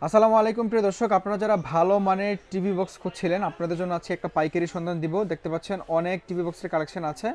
আসসালামু আলাইকুম প্রিয় দর্শক, আপনারা যারা ভালো মানের টিভি বক্স খুঁজছিলেন আপনাদের জন্য আছে একটা পাইকারি সন্ধান দিব। দেখতে পাচ্ছেন অনেক টিভি বক্সের কালেকশন আছে।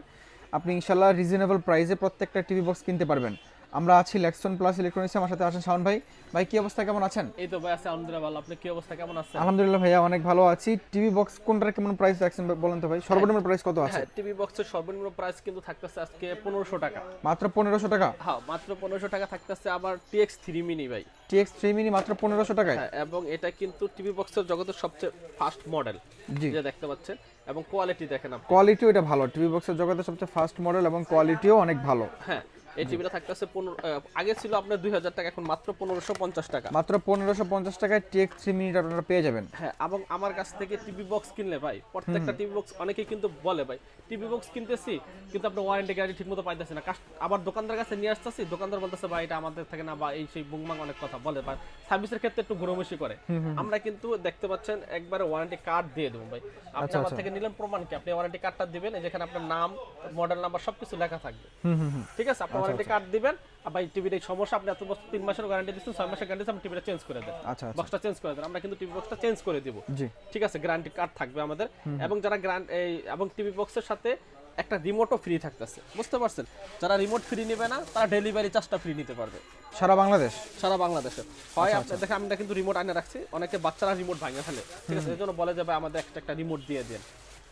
আপনি ইনশাল্লাহ রিজনেবল প্রাইসে প্রত্যেকটা টিভি বক্স কিনতে পারবেন। আমরা আছি লেক্সটন প্লাস ইলেকট্রনিক্সে, আমার সাথে আছেন শাওন ভাই। ভাই কি অবস্থা, কেমন আছেন? এই তো ভাই আছে আলহামদুলিল্লাহ ভালো। আপনি কি অবস্থা, কেমন আছেন? আলহামদুলিল্লাহ ভাইয়া অনেক ভালো আছি। টিভি বক্স কোনটার কেমন প্রাইস রাখছেন বলেন তো ভাই, সর্বনিম্ন প্রাইস কত আছে? হ্যাঁ, টিভি বক্সের সর্বনিম্ন প্রাইস কিন্তু থাকতেছে আজকে 1500 টাকা। মাত্র 1500 টাকা? হ্যাঁ, মাত্র 1500 টাকা থাকতেছে। আবার TX3 মিনি ভাই, TX3 মিনি মাত্র 1500 টাকায়? হ্যাঁ, এবং এটা কিন্তু টিভি বক্সের জগতের সবচেয়ে ফাস্ট মডেল, জি, যে দেখতে পাচ্ছেন, এবং কোয়ালিটি দেখেন আপনি। কোয়ালিটিও এটা ভালো, টিভি বক্সের জগতে সবচেয়ে ফাস্ট মডেল এবং কোয়ালিটিও অনেক ভালো। হ্যাঁ, এই টিভিটা থাকতেছে আগে ছিল আপনার 2000 টাকা, এখন মাত্র 1550 টাকা। মাত্র 1550 টাকায় TX3 মিনিট আপনারা পেয়ে যাবেন। হ্যাঁ, এবং আমার কাছ থেকে টিভি বক্স কিনলে ভাই, প্রত্যেকটা টিভি বক্স অনেকেই কিন্তু বলে ভাই টিভি বক্স কিনতেছি কিন্তু আপনার ওয়ারেন্টি গ্যারান্টি ঠিকমতো পাইতেছি না। আবার দোকানদার কাছে নিয়ে আসতেছি, দোকানদার বলতেছে ভাই এটা আমাদের থেকে না, বা এই সেই বুংবাং অনেক কথা বলে, বা সার্ভিসের ক্ষেত্রে একটু ঘুরোমেশি করে। আমরা কিন্তু দেখতে পাচ্ছেন একবারে ওয়ারেন্টি কার্ড দিয়ে দেবো ভাই। আপনি আমার থেকে নিলেন প্রমাণ কি, আপনি ওয়ারেন্টি কার্ডটা দিবেন, যেখানে আপনার নাম, মডেল নাম্বার সবকিছু লেখা থাকবে। ঠিক আছে, আপনি ওয়ারেন্টি কার্ড দিবেন। আর ভাই টিভির এই সমস্যা, আপনি এত বছর 3 মাসের গ্যারান্টি দিচ্ছেন, 6 মাসের গ্যারান্টি, আপনি টিভিটা চেঞ্জ করে দেন, বক্সটা চেঞ্জ করে দেন, আমরা কিন্তু টিভি বক্সটা চেঞ্জ করে দিব। জি, ঠিক আছে, গ্যারান্টি কার্ড থাকবে আমাদের। এবং যারা এবং টিভি বক্সের সাথে একটা রিমোটও ফ্রি থাকতেছে, বুঝতে পারছেন? যারা রিমোট ফ্রি নেবে না তারা ডেলিভারি চার্জটা ফ্রি নিতে পারবে সারা বাংলাদেশ? সারা বাংলাদেশে। হয় আপনি দেখেন, আমরা কিন্তু রিমোট আনে রাখছি, অনেকে বাচ্চারা রিমোট ভাঙে ফেলে, ঠিক আছে, এই জন্য বলে যে ভাই আমাদের একটা রিমোট দিয়ে দেন।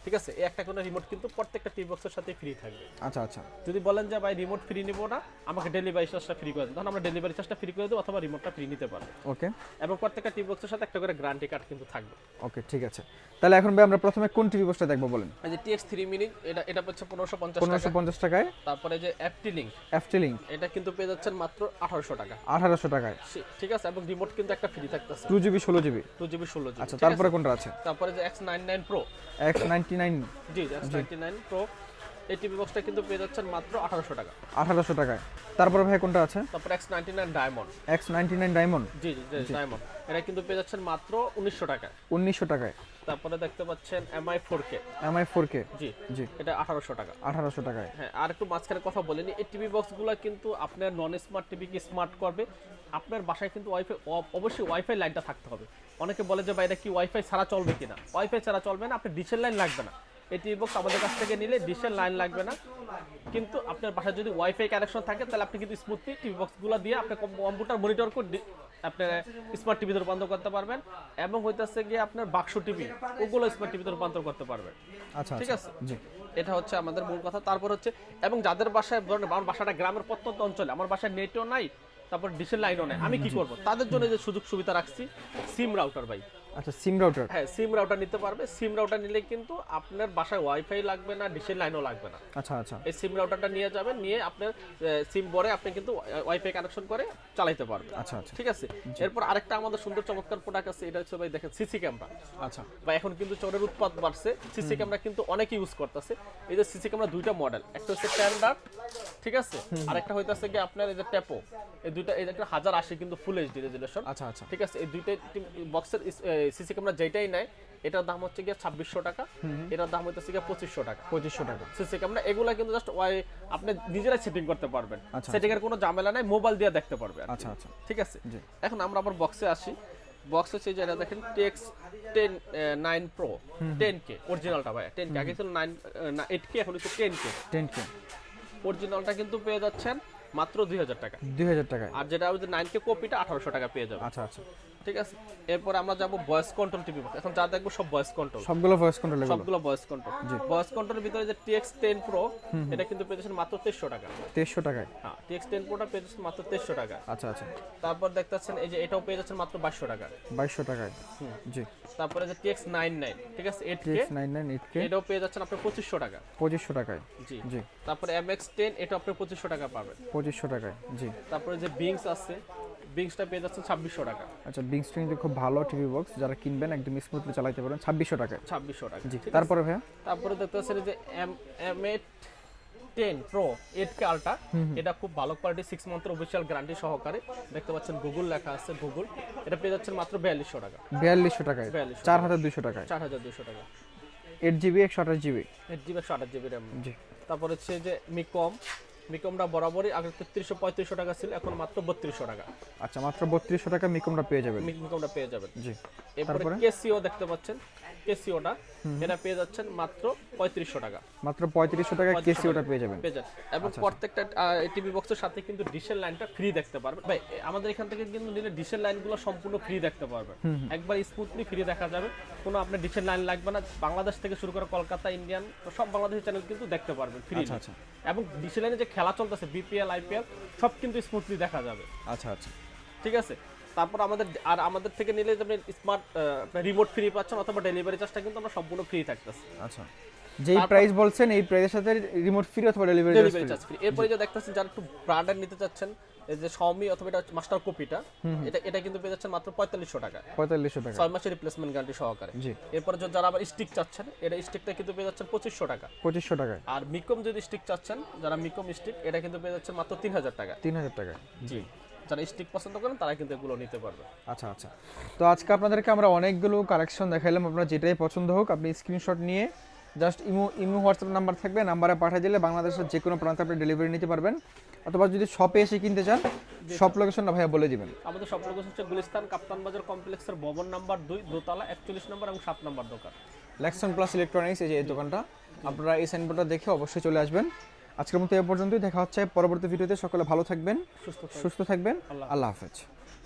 ঠিক আছে, এই একটা কোনো রিমোট কিন্তু প্রত্যেকটা টিভি বক্সের সাথে ফ্রি থাকবে। আচ্ছা আচ্ছা। যদি বলেন যে ভাই রিমোট ফ্রি নিব না, আমাকে ডেলিভারি চার্জটা ফ্রি করে দেন, তখন আমরা ডেলিভারি চার্জটা ফ্রি করে দেবো, অথবা রিমোটটা ফ্রি নিতে পারবে। ওকে। এবং প্রত্যেকটা টিভি বক্সের সাথে একটা করে গ্যারান্টি কার্ড কিন্তু থাকবে। ওকে, ঠিক আছে। তাহলে এখন ভাই আমরা প্রথমে কোন টিভি বক্সটা দেখবো বলেন? এই যে TX3 মিনি, এটা হচ্ছে 1550 টাকা। 1550 টাকায়। তারপরে যে FT লিংক, FT লিংক এটা কিন্তু পেয়ে যাচ্ছেন মাত্র 1800 টাকা। 1800 টাকায়? ঠিক আছে, এবং রিমোট কিন্তু একটা ফ্রি থাকতেছে, 2GB 16GB? 2GB 16GB। আচ্ছা, তারপরে কোনটা আছে? তারপরে যে X99 Pro, X99? জি X99 Pro, এই টিভি বক্সটা কিন্তু পেয়ে যাচ্ছেন মাত্র 1800 টাকা। 1800 টাকায়। তারপরে ভাই কোনটা আছে? তারপর X99 Diamond, X99 ডায়মন্ড? জি ডায়মন্ড, এটা কিন্তু পেয়ে যাচ্ছেন মাত্র 1900 টাকায়। 1900 টাকায়। তারপরে দেখতে পাচ্ছেন MI 4K, MI 4K? জি জি, এটা 1800 টাকা। 1800 টাকায়। হ্যাঁ, আর একটু মাঝখানে কথা বলিনি, এই টিভি বক্সগুলো কিন্তু আপনার নন স্মার্ট টিভিকে স্মার্ট করবে। আপনার বাসায় কিন্তু ওয়াইফাই, অবশ্যই ওয়াইফাই লাইনটা থাকতে হবে। অনেকে বলে যে ভাই এটা কি ওয়াইফাই ছাড়া চলবে কিনা? ওয়াইফাই ছাড়া চলবে না, আপনার ডিশের লাইন লাগবে না। এই টিভি বক্স আমাদের কাছ থেকে নিলে ডিশের লাইন লাগবে না, কিন্তু আপনার বাসায় যদি ওয়াইফাই কানেকশন থাকে তাহলে আপনি কিন্তু স্মুথলি টিভি বক্সগুলো দিয়ে আপনার কম্পিউটার মনিটর করে আপনার স্মার্ট টিভিতে রূপান্তর করতে পারবেন। এবং হইতেছে গিয়ে আপনার বাক্স টিভি, ওগুলো স্মার্ট টিভিতে রূপান্তর করতে পারবেন। আচ্ছা, ঠিক আছে, জি। এটা হচ্ছে আমাদের মূল কথা। তারপর হচ্ছে, এবং যাদের বাসায়, ধরেন আমার বাসাটা গ্রামের প্রত্যন্ত অঞ্চলে, আমার বাসায় নেটও নাই, তারপর ডিশের লাইনও নাই, আমি কি করব? তাদের জন্য যে সুযোগ সুবিধা রাখছি, সিম রাউটার ভাই। আচ্ছা, সিম রাউটার? হ্যাঁ, সিম রাউটার নিতে পারবে। সিম রাউটার নিলে কিন্তু আপনার বাসায় ওয়াইফাই লাগবে না, ডিশের লাইনও লাগবে না। আচ্ছা আচ্ছা। এই সিম রাউটারটা নিয়ে যাবেন, নিয়ে আপনার সিম ভরে আপনি কিন্তু ওয়াইফাই কানেকশন করে চালাতে পারবেন। আচ্ছা আচ্ছা, ঠিক আছে। এরপর আরেকটা আমাদের সুন্দর চমৎকার প্রোডাক্ট আছে, এটা হচ্ছে ভাই দেখেন সিসি ক্যামেরা। আচ্ছা বা এখন কিন্তু চোরের উৎপাত বাড়ছে, সিসি ক্যামেরা কিন্তু অনেকে ইউজ করতেছে। এই যে সিসি ক্যামেরা দুইটা মডেল, একটা হচ্ছে স্ট্যান্ডার্ড, ঠিক আছে, আরেকটা হইতাছে কি আপনার এই যে ট্যাপো। এই দুইটা, এই একটা 1080 কিন্তু ফুল এইচডি রেজুলেশন। আচ্ছা আচ্ছা, ঠিক আছে, এই দুইটা বক্সের সিসি ক্যামেরা যেটাই নেয়, এটার দাম হচ্ছে গিয়ে 2600 টাকা, এটার দাম হইতেছে গিয়ে 2500 টাকা। 2500 টাকা সিসি ক্যামেরা, এগুলা কিন্তু জাস্ট আপনি নিজেরাই সেটিং করতে পারবেন, আচ্ছা, সেটিং এর কোনো ঝামেলা নাই, মোবাইল দিয়ে দেখতে পারবেন। আচ্ছা আচ্ছা, ঠিক আছে। জি। এখন আমরা আবার বক্সে আসি। বক্স হচ্ছে যেটা দেখেন TX9 Pro 10K অরিজিনালটা ভাই, 10K আগে ছিল 8K, এখন হচ্ছে 10K। 10K অরিজিনালটা কিন্তু পেয়ে যাচ্ছেন মাত্র 2000 টাকা। 2000 টাকায়? আর যেটা হচ্ছে 9K কপিটা 1800 টাকা পেয়ে যাবে। আচ্ছা আচ্ছা, ঠিক আছে। এরপর আমরা যাব ভয়েস কন্ট্রোল টিভি বক্স। এখন যা দেখবো সব ভয়েস কন্ট্রোল, সবগুলো ভয়েস কন্ট্রোল? সবগুলো ভয়েস কন্ট্রোল। ভয়েস কন্ট্রোলের ভিতরে যে TX10 Pro, এটা কিন্তু পেয়ে যাচ্ছেন মাত্র 2300 টাকা। 2300 টাকায়? হ্যাঁ, TX10 Proটা পেয়ে যাচ্ছেন মাত্র 2300 টাকা। আচ্ছা আচ্ছা। তারপর দেখতেছেন এই যে এটাও পেয়ে যাচ্ছেন মাত্র 2200 টাকা। 2200 টাকায়? জি। তারপরে যে TX99, ঠিক আছে, 8K, TX99 8K, এটাও পেয়ে যাচ্ছেন আপনি 2500 টাকা। 2500 টাকায়? জি জি। তারপরে MX10, এটা আপনি 2500 টাকা পাবেন। 2500 টাকায়? জি। তারপরে যে বিংস আছে, বিংসটা পেয়ে যাচ্ছেন 2600 টাকা। আচ্ছা, বিংস কিন্তু খুব ভালো টিভি বক্স, যারা কিনবেন একদম স্মুথলি চালাতে পারবেন 2600 টাকায়? 2600 টাকা, জি। ঠিক আছে। তারপরে ভাইয়া? তারপরে দেখতে পাচ্ছেন যে M810 Pro 8K আলট্রা, এটা খুব ভালো কোয়ালিটি, 6 মান্থের অফিশিয়াল গ্যারান্টি সহকারে। দেখতে পাচ্ছেন গুগল লেখা আছে, গুগল। এটা পেয়ে যাচ্ছেন মাত্র 4200 টাকা। 4200 টাকায়? 4200, 4200 টাকায়? 4200 টাকা। 8GB 128GB? 8GB 128GB RAM। জি। তারপর হচ্ছে যে মিকম মিকমটা বরাবরই আগে 3300-3500 টাকা ছিল, এখন মাত্র 3200 টাকা। আচ্ছা, মাত্র 3200 টাকা মিকমটা পেয়ে যাবেন। মিকমটা পেয়ে যাবেন। জি। এরপরে তারপরে কেসিও দেখতে পাচ্ছেন, কেসিওটা এটা পেয়ে যাচ্ছেন মাত্র 3500 টাকা। মাত্র 3500 টাকা কেসিওটা পেয়ে যাবেন। পেয়ে যান। এবং প্রত্যেকটা টিভি বক্সের সাথে কিন্তু ডিশের লাইনটা ফ্রি দেখতে পারবেন ভাই। আমাদের এখান থেকে কিন্তু নিলে ডিশের লাইনগুলো সম্পূর্ণ ফ্রি দেখতে পারবেন, একবার স্মুথলি ফ্রি দেখা যাবে, কোনো আপনার ডিশের লাইন লাগবে না। বাংলাদেশ থেকে শুরু করে কলকাতা, ইন্ডিয়ান সব বাংলাদেশি চ্যানেল কিন্তু দেখতে পারবেন ফ্রি। আচ্ছা। এবং ডিশের লাইনে যে খেলা চলতেছে বিপিএল, আইপিএল সব কিন্তু স্মুথলি দেখা যাবে। আচ্ছা। ঠিক আছে। তারপর আমাদের থেকে নিলে আপনি স্মার্ট রিমোট ফ্রি পাচ্ছেন, অথবা ডেলিভারি চার্জটা কিন্তু আমরা সম্পূর্ণ ফ্রি থাকতেছে। আচ্ছা, যেই প্রাইস বলছেন এই প্রাইসের সাথে রিমোট ফ্রি অথবা ডেলিভারি চার্জ ফ্রি। এরপরে যে দেখতেছেন যারা একটু ব্র্যান্ডের নিতে চাচ্ছেন, এই যে Xiaomi অথবা এটা মাস্টার কপিটা, এটা কিন্তু পেয়ে যাচ্ছেন মাত্র 4500 টাকা। 4500 টাকা 6 মাসের রিপ্লেসমেন্ট গ্যারান্টি সহকারে। জি। এরপরে যারা আবার স্টিক চাচ্ছেন, এটা স্টিকটা কিন্তু পেয়ে যাচ্ছেন 2500 টাকা। 2500 টাকায়। আর মিকম যদি স্টিক চাচ্ছেন, যারা মিকম স্টিক, এটা কিন্তু পেয়ে যাচ্ছেন মাত্র 3000 টাকা। 3000 টাকা। জি। যারা স্টিক পছন্দ করেন তারা কিন্তু এগুলো নিতে পারবে। আচ্ছা। তো আজকে আপনাদেরকে আমরা অনেকগুলো কালেকশন দেখাইলাম, আপনার যেটাই পছন্দ হোক আপনি স্ক্রিনশট নিয়ে জাস্ট ইমো হোয়াটসঅ্যাপ নাম্বার থাকবে, নাম্বারে পাঠিয়ে দিলে বাংলাদেশের যে কোনো প্রান্তে আপনি ডেলিভারি নিতে পারবেন। অথবা যদি শপে এসে কিনতে চান, শপ লোকেশনটা ভাইয়া বলে দিবেন। আমাদের শপ লোকেশন হচ্ছে গুলিস্তান কাপ্তান বাজার কমপ্লেক্সের ভবন নাম্বার 2, দোতলা 41 নম্বর এবং 7 নম্বর দোকান। লেক্সন প্লাস ইলেকট্রনিক্স, এই যে এই দোকানটা। আপনারা এই সাইনবোর্ডটা দেখে অবশ্যই চলে আসবেন। আজকের মতো এ পর্যন্তই, দেখা হচ্ছে পরবর্তী ভিডিওতে। সকলে ভালো থাকবেন, সুস্থ থাকবেন। আল্লাহ হাফেজ।